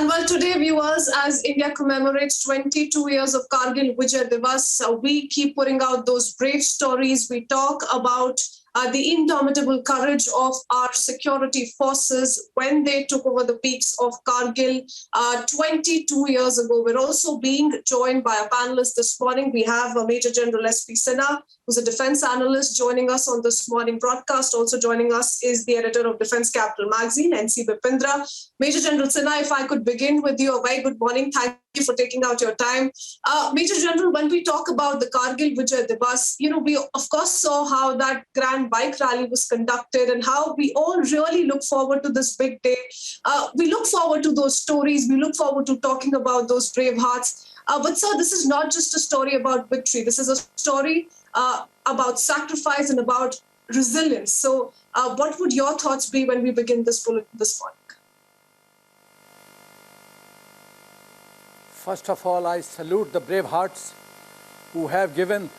And well, today, viewers, as India commemorates 22 years of Kargil Vijay Divas, we keep putting out those brave stories. We talk about the indomitable courage of our security forces when they took over the peaks of Kargil 22 years ago. We're also being joined by a panelist this morning. We have Major General S.P. Sinha, who's a defense analyst, joining us on this morning broadcast. Also joining us is the editor of Defense Capital magazine, NC Bipindra. Major General Sinha, if I could begin with you, a very good morning. Thank you for taking out your time. Major General, when we talk about the Kargil Vijay Divas, we of course saw how that grand bike rally was conducted and how we all really look forward to this big day. We look forward to those stories. We look forward to talking about those brave hearts. But sir, this is not just a story about victory. This is a story about sacrifice and about resilience. So what would your thoughts be when we begin this bulletin this morning? First of all, I salute the Bravehearts who have given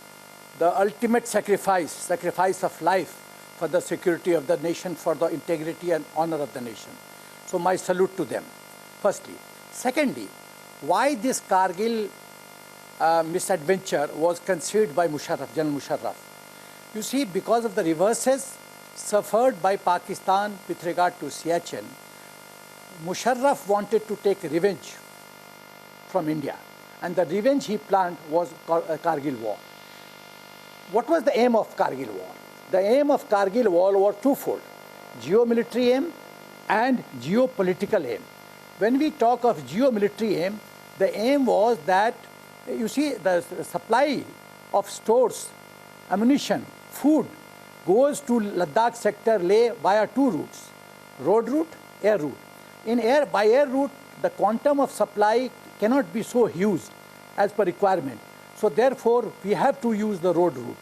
the ultimate sacrifice of life for the security of the nation, for the integrity and honor of the nation. So my salute to them, firstly. Secondly, why this Kargil misadventure was conceived by General Musharraf? You see, because of the reverses suffered by Pakistan with regard to Siachen, Musharraf wanted to take revenge from India. And the revenge he planned was Kargil War. What was the aim of Kargil War? The aim of Kargil War was twofold: geo-military aim and geopolitical aim. When we talk of geo-military aim, the aim was that, you see, the supply of stores, ammunition, food goes to Ladakh sector Leh via two routes: road route, air route. By air route, the quantum of supply cannot be so huge as per requirement. So therefore, we have to use the road route.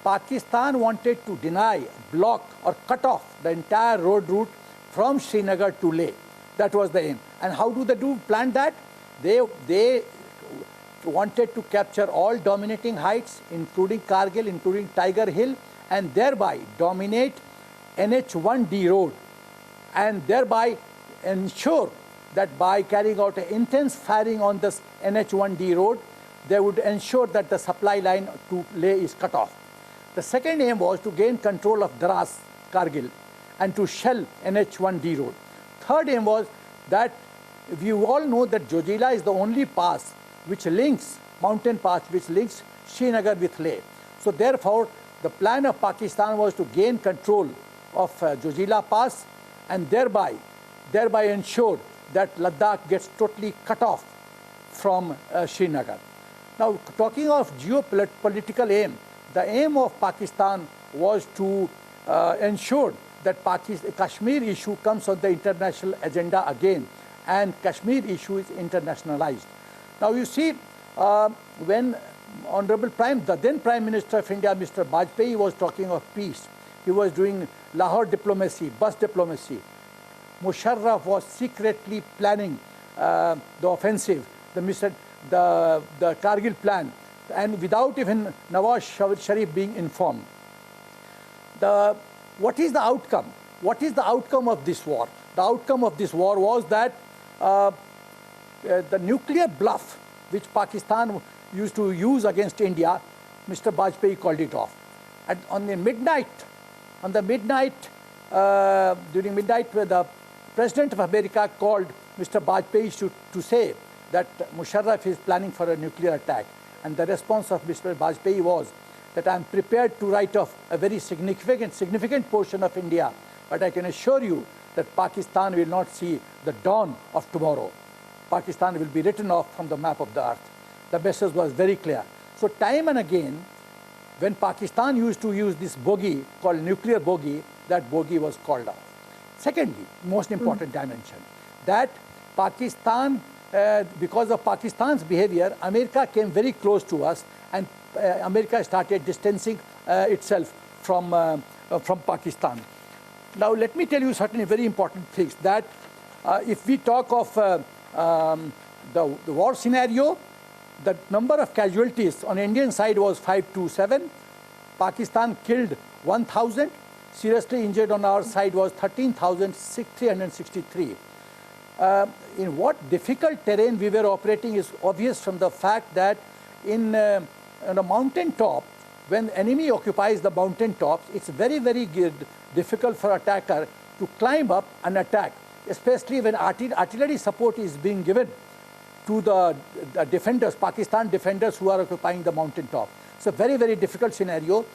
Pakistan wanted to deny, block or cut off the entire road route from Srinagar to Leh. That was the aim. And how do they plan that? They wanted to capture all dominating heights, including Kargil, including Tiger Hill, and thereby dominate NH1D road, and thereby ensure that by carrying out an intense firing on this NH1D road, they would ensure that the supply line to Leh is cut off. The second aim was to gain control of Dras, Kargil, and to shell NH1D road. Third aim was that we all know that Jojila is the only pass which links, mountain pass which links Srinagar with Leh. So therefore, the plan of Pakistan was to gain control of Jojila Pass and thereby ensure that Ladakh gets totally cut off from Srinagar. Now, talking of geopolitical aim, the aim of Pakistan was to ensure that Kashmir issue comes on the international agenda again, and Kashmir issue is internationalized. Now, you see, when the then Prime Minister of India, Mr. Bajpayee, was talking of peace, he was doing Lahore diplomacy, bus diplomacy. Musharraf was secretly planning the offensive, the Kargil plan, and without even Nawaz Sharif being informed. What is the outcome? What is the outcome of this war? The outcome of this war was that the nuclear bluff which Pakistan used to use against India, Mr. Bajpayee called it off. And during midnight, the President of America called Mr. Bajpayee to say that Musharraf is planning for a nuclear attack. And the response of Mr. Bajpayee was that I'm prepared to write off a very significant portion of India, but I can assure you that Pakistan will not see the dawn of tomorrow. Pakistan will be written off from the map of the earth. The message was very clear. So time and again, when Pakistan used to use this bogey called nuclear bogey, that bogey was called off. Secondly, most important dimension, that Pakistan, because of Pakistan's behavior, America came very close to us, and America started distancing itself from Pakistan. Now, let me tell you certain very important things, that if we talk of the war scenario, the number of casualties on Indian side was 527. Pakistan killed 1,000. Seriously injured on our side was 13,363. in what difficult terrain we were operating is obvious from the fact that in on a mountain top, when enemy occupies the mountain tops, it's very, very difficult for attacker to climb up and attack, especially when artillery support is being given to the defenders, Pakistan defenders who are occupying the mountain top. It's a very, very difficult scenario.